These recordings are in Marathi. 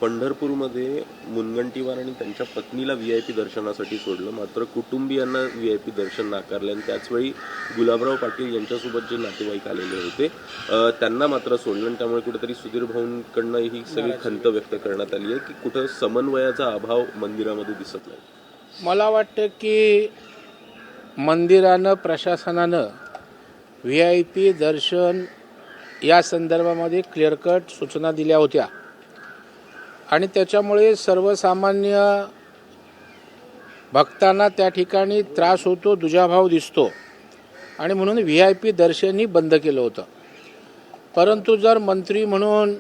पंढरपूरमध्ये मुनगंटीवार आणि त्यांच्या पत्नीला VIP दर्शनासाठी सोडलं, मात्र कुटुंबियांना VIP दर्शन नाकारले आणि त्याचवेळी गुलाबराव पाटील यांच्यासोबत जे नातेवाईक आलेले होते त्यांना मात्र सोडलं आणि त्यामुळे कुठेतरी सुधीर भाऊंकडनं ही सगळी खंत व्यक्त करण्यात आली आहे की कुठं समन्वयाचा अभाव मंदिरामध्ये दिसत नाही. मला वाटतं की मंदिरानं प्रशासनानं VIP दर्शन या संदर्भामध्ये क्लिअर कट सूचना दिल्या होत्या आणि त्याच्यामुळे सर्वसामान्य भक्तांना त्या ठिकाणी त्रास होतो, दुजाभाव दिसतो आणि म्हणून VIP दर्शनही बंद केलं होतं. परंतु जर मंत्री म्हणून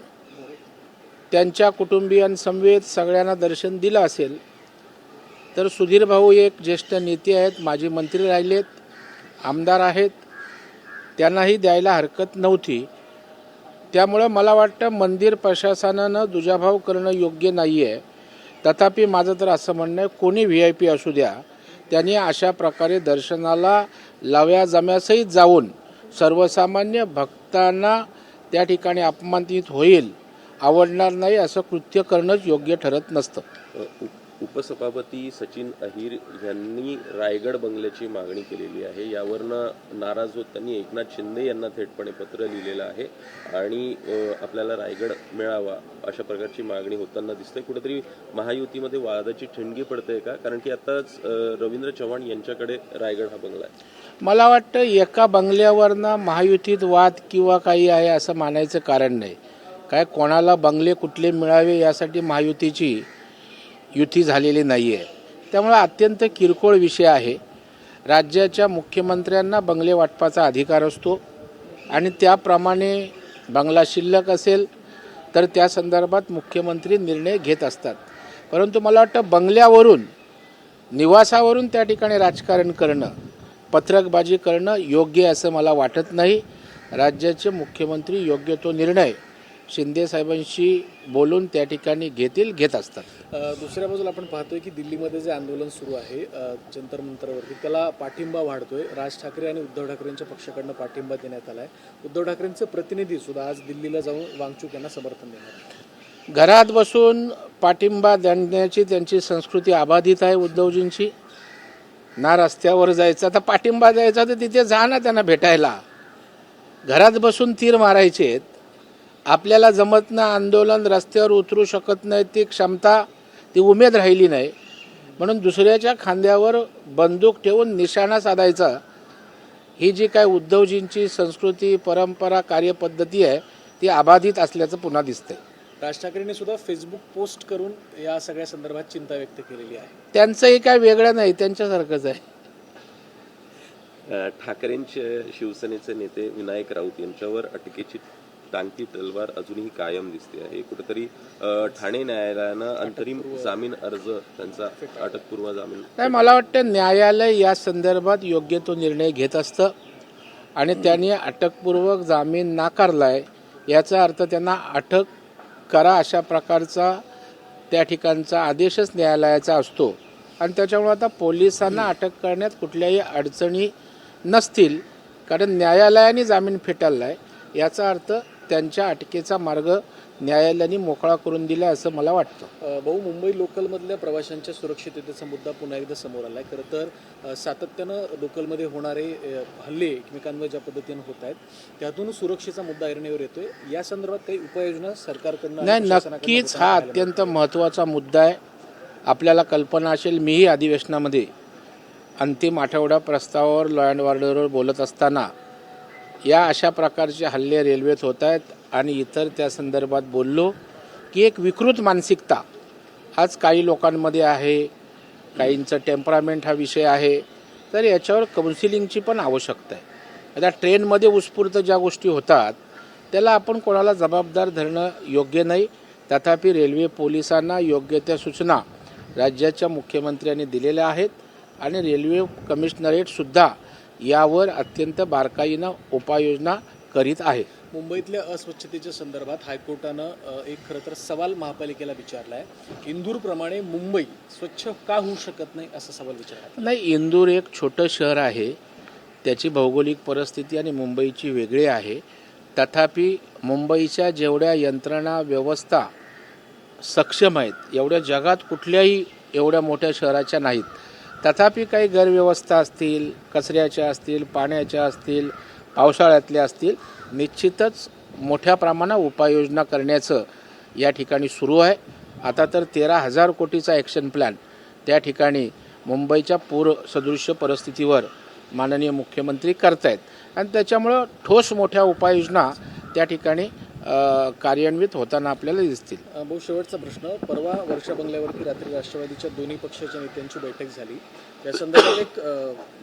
त्यांच्या कुटुंबियांसमवेत सगळ्यांना दर्शन दिलं असेल तर सुधीर भाऊ एक ज्येष्ठ नेते आहेत, माजी मंत्री राहिलेत, आमदार आहेत, त्यांनाही द्यायला हरकत नव्हती. त्यामुळं मला वाटतं मंदिर प्रशासनानं दुजाभाव करणं योग्य नाही आहे. तथापि माझं तर असं म्हणणं आहे, कोणी VIP असू द्या, त्यांनी अशा प्रकारे दर्शनाला लव्या जम्यासहित जाऊन सर्वसामान्य भक्तांना त्या ठिकाणी अपमानित होईल, आवडणार नाही असं कृत्य करणंच योग्य ठरत नसतं. उपसभापती सचिन अहिर यांनी रायगड बंगल्याची मागणी केलेली आहे. यावरनं नाराज होत त्यांनी एकनाथ शिंदे यांना थेटपणे पत्र लिहिलेलं आहे आणि आपल्याला रायगड मिळावा अशा प्रकारची मागणी होताना दिसते. कुठेतरी महायुतीमध्ये वादाची ठिणगी पडते का? कारण की आताच रवींद्र चव्हाण यांच्याकडे रायगड हा बंगला आहे. मला वाटतं एका बंगल्यावरनं महायुतीत वाद किंवा काही आहे असं मानायचं कारण नाही. काय कोणाला बंगले कुठले मिळावे यासाठी महायुतीची युती झालेली नाही आहे. त्यामुळे अत्यंत किरकोळ विषय आहे. राज्याच्या मुख्यमंत्र्यांना बंगले वाटपाचा अधिकार असतो आणि त्याप्रमाणे बंगला शिल्लक असेल तर त्या संदर्भात मुख्यमंत्री निर्णय घेत असतात. परंतु मला वाटतं बंगल्यावरून, निवासावरून त्या ठिकाणी राजकारण करणं, पत्रकबाजी करणं योग्य असं मला वाटत नाही. राज्याचे मुख्यमंत्री योग्य तो निर्णय शिंदे साहेबांशी बोलून त्या ठिकाणी घेत असतात. दुसऱ्या बाजूला आपण पाहतोय की दिल्लीमध्ये जे आंदोलन सुरू आहे जंतर मंतरवरती, त्याला पाठिंबा वाढतोय. राज ठाकरे आणि उद्धव ठाकरेंच्या पक्षाकडनं पाठिंबा देण्यात आला आहे. उद्धव ठाकरेंचे प्रतिनिधी सुद्धा आज दिल्लीला जाऊन वांगचूक यांना समर्थन देणार. घरात बसून पाठिंबा देण्याची त्यांची संस्कृती अबाधित आहे उद्धवजींची. ना रस्त्यावर जायचं, आता पाठिंबा द्यायचा तर तिथे जा ना त्यांना भेटायला. घरात बसून तीर मारायचे, आपल्याला जमत ना, आंदोलन रस्त्यावर उतरू शकत नाही, ती क्षमता, ती उमेद राहिली नाही, म्हणून दुसऱ्याच्या खांद्यावर बंदूक ठेवून निशाणा साधायचा, ही जी काय उद्धवजींची संस्कृती, परंपरा, कार्यपद्धती आहे ती अबाधित असल्याचं पुन्हा दिसतंय. राज ठाकरेंनी सुद्धा फेसबुक पोस्ट करून या सगळ्या संदर्भात चिंता व्यक्त केलेली आहे. त्यांचंही काय वेगळं नाही, त्यांच्यासारखंच आहे. ठाकरेंचे शिवसेनेचे नेते विनायक राऊत यांच्यावर अटकेची टांगती तलवार अजूनही कायम दिसते आहे. कुठेतरी ठाणे न्यायालयानं अंतरिम जामीन अर्ज, त्यांचा अटकपूर्व जामीन, नाही, मला वाटतं न्यायालय या संदर्भात योग्य तो निर्णय घेत असतं आणि त्यांनी अटकपूर्वक जामीन नाकारलाय याचा अर्थ त्यांना अटक करा अशा प्रकारचा त्या ठिकाणचा आदेशच न्यायालयाचा असतो आणि त्याच्यामुळे आता पोलिसांना अटक करण्यात कुठल्याही अडचणी नसतील, कारण न्यायालयाने जामीन फेटाळलाय. याचा अर्थ त्यांच्या अटकेचा मार्ग न्यायालयाने मोकळा करून दिला असं मला वाटतं. भाऊ, मुंबई लोकलमधल्या प्रवाशांच्या सुरक्षिततेचा मुद्दा पुन्हा एकदा समोर आला आहे. खरं तर सातत्यानं लोकलमध्ये होणारे हल्ले एकमेकांवर ज्या पद्धतीनं होत आहेत त्यातून सुरक्षेचा मुद्दा ऐरणीवर येतोय. या संदर्भात काही उपाययोजना सरकारकडून? नाही, नक्कीच हा अत्यंत महत्त्वाचा मुद्दा आहे. आपल्याला कल्पना असेल, मीही अधिवेशनामध्ये अंतिम आठवडा प्रस्तावावर लॉ अँड ऑर्डरवर बोलत असताना या अशा प्रकारचे हल्ले रेल्वेत होत आहेत आणि इतर त्या संदर्भात बोललो की एक विकृत मानसिकता आज काही लोकांमध्ये आहे, काहींचं टेम्परामेंट हा विषय आहे, तर याच्यावर काउन्सिलिंगची पण आवश्यकता आहे. आता ट्रेनमध्ये उत्स्फूर्त ज्या गोष्टी होतात त्याला आपण कोणाला जबाबदार धरणं योग्य नाही. तथापि रेल्वे पोलिसांना योग्य त्या सूचना राज्याच्या मुख्यमंत्र्यांनी दिलेल्या आहेत आणि रेल्वे कमिशनरेटसुद्धा यावर अत्यंत बारकाईनं उपाययोजना करीत आहे. मुंबईतल्या अस्वच्छतेच्या संदर्भात हायकोर्टानं एक खरं तर सवाल महापालिकेला विचारला आहे. इंदूरप्रमाणे मुंबई स्वच्छ का होऊ शकत नाही असा सवाल विचारला. नाही, इंदूर एक छोटं शहर आहे, त्याची भौगोलिक परिस्थिती आणि मुंबईची वेगळी आहे. तथापि मुंबईच्या जेवढ्या यंत्रणा व्यवस्था सक्षम आहेत, एवढ्या जगात कुठल्याही एवढ्या मोठ्या शहराच्या नाहीत. तथापि काही गैरव्यवस्था असतील, कचऱ्याच्या असतील, पाण्याच्या असतील, पावसाळ्यातल्या असतील, निश्चितच मोठ्या प्रमाणात उपाययोजना करण्याचं या ठिकाणी सुरू आहे. आता तर 13,000 कोटीचा ॲक्शन प्लॅन त्या ठिकाणी मुंबईच्या पूरसदृश्य परिस्थितीवर माननीय मुख्यमंत्री करतायत आणि त्याच्यामुळं ठोस मोठ्या उपाययोजना त्या ठिकाणी कार्यान्वित होताना आपल्याला दिसतील. भाऊ, शेवटचा प्रश्न. परवा वर्षा बंगल्यावरती रात्री राष्ट्रवादीच्या दोन्ही पक्षाच्या नेत्यांची बैठक झाली. त्या संदर्भात एक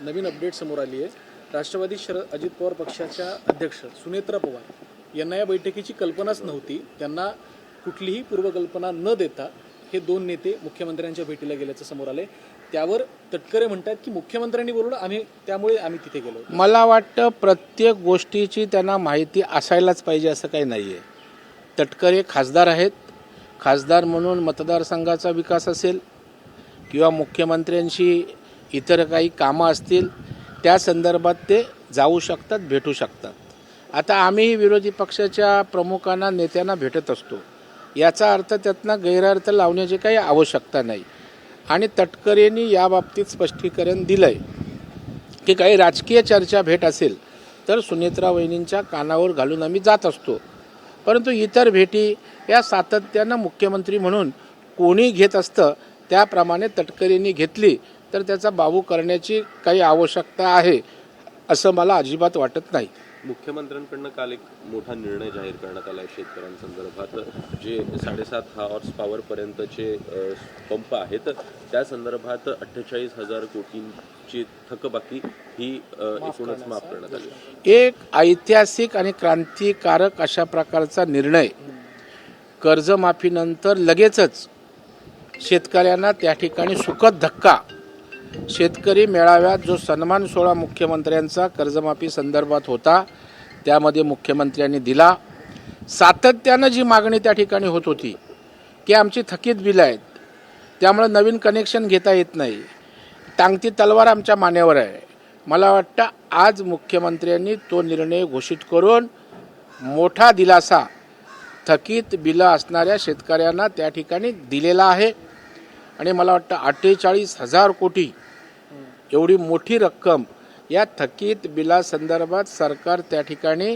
नवीन अपडेट समोर आली आहे. राष्ट्रवादी अजित पवार पक्षाच्या अध्यक्ष सुनेत्रा पवार यांना या बैठकीची कल्पनाच नव्हती. त्यांना कुठलीही पूर्वकल्पना न देता हे दोन नेते मुख्यमंत्र्यांच्या भेटीला गेल्याचं समोर आले. त्यावर तटकरे म्हणतात की मुख्यमंत्र्यांनी बोलवलं, त्यामुळे आम्ही तिथे गेलो. मला वाटतं प्रत्येक गोष्टीची त्यांना माहिती असायलाच पाहिजे असं काही नाही आहे. तटकरे खासदार आहेत. खासदार म्हणून मतदारसंघाचा विकास असेल किंवा मुख्यमंत्र्यांशी इतर काही कामं असतील त्या संदर्भात ते जाऊ शकतात, भेटू शकतात. आता आम्ही विरोधी पक्षाच्या प्रमुखांना, नेत्यांना भेटत असतो. याचा अर्थ त्यातनं गैरअर्थ लावण्याची काही आवश्यकता नाही. आणि तटकरेंनी याबाबतीत स्पष्टीकरण दिलं आहे की काही राजकीय चर्चा भेट असेल तर सुनेत्रा वहिनींच्या कानावर घालून आम्ही जात असतो. परंतु इतर भेटी या सातत्यानं मुख्यमंत्री म्हणून कोणी घेत असतं त्याप्रमाणे तटकरेंनी घेतली तर त्याचा बाबू करण्याची काही आवश्यकता आहे असं मला अजिबात वाटत नाही. मुख्यमंत्र्यांकडनं काल एक मोठा निर्णय जाहीर करण्यात आला आहे शेतकऱ्यांसंदर्भात. जे 7.5 हॉर्स पर्यंतचे पंप आहेत त्या संदर्भात 48,000 कोटींची थकबाकी ही एकूणच माफ करण्यात आली. एक ऐतिहासिक आणि क्रांतिकारक अशा प्रकारचा निर्णय. कर्जमाफीनंतर लगेचच शेतकऱ्यांना त्या ठिकाणी सुखद धक्का. शेतकरी मेळाव्यात जो सन्मान सोहळा मुख्यमंत्र्यांचा कर्जमाफी संदर्भात होता त्यामध्ये मुख्यमंत्र्यांनी दिला. सातत्यानं जी मागणी त्या ठिकाणी होत होती की आमची थकीत बिलं आहेत, त्यामुळे नवीन कनेक्शन घेता येत नाही, टांगती तलवार आमच्या मानेवर आहे. मला वाटतं आज मुख्यमंत्र्यांनी तो निर्णय घोषित करून मोठा दिलासा थकीत बिलं असणाऱ्या शेतकऱ्यांना त्या ठिकाणी दिलेला आहे. आणि मला वाटतं 48,000 कोटी एवढी मोठी रक्कम या थकीत बिलासंदर्भात सरकार त्या ठिकाणी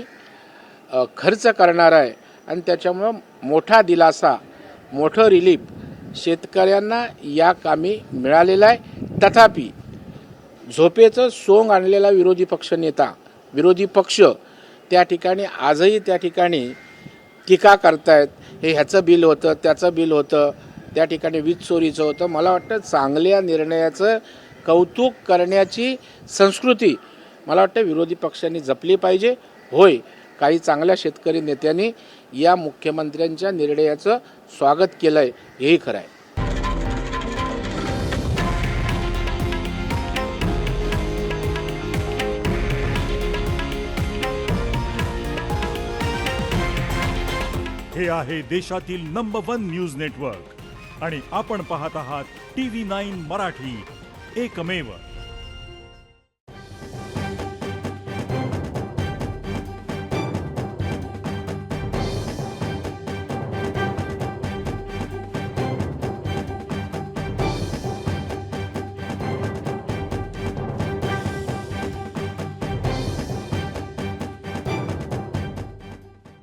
खर्च करणार आहे आणि त्याच्यामुळं मोठा दिलासा, मोठं रिलीफ शेतकऱ्यांना या कामी मिळालेलं आहे. तथापि झोपेचं सोंग आणलेला विरोधी पक्ष नेता, विरोधी पक्ष त्या ठिकाणी आजही त्या ठिकाणी टीका करतायत. हे ह्याचं बिल होतं, त्याचं बिल होतं, त्या ठिकाणी वीज चोरीचं होतं. मला वाटतं चांगल्या निर्णयाचं कौतुक करण्याची संस्कृती मला वाटतं विरोधी पक्षांनी जपली पाहिजे. होय, काही चांगल्या शेतकरी नेत्यांनी या मुख्यमंत्र्यांच्या निर्णयाचं स्वागत केलं आहे, हेही खरं आहे. हे आहे देशातील नंबर 1 न्यूज नेटवर्क आणि आपण पाहत आहात TV9 मराठी, एकमेव.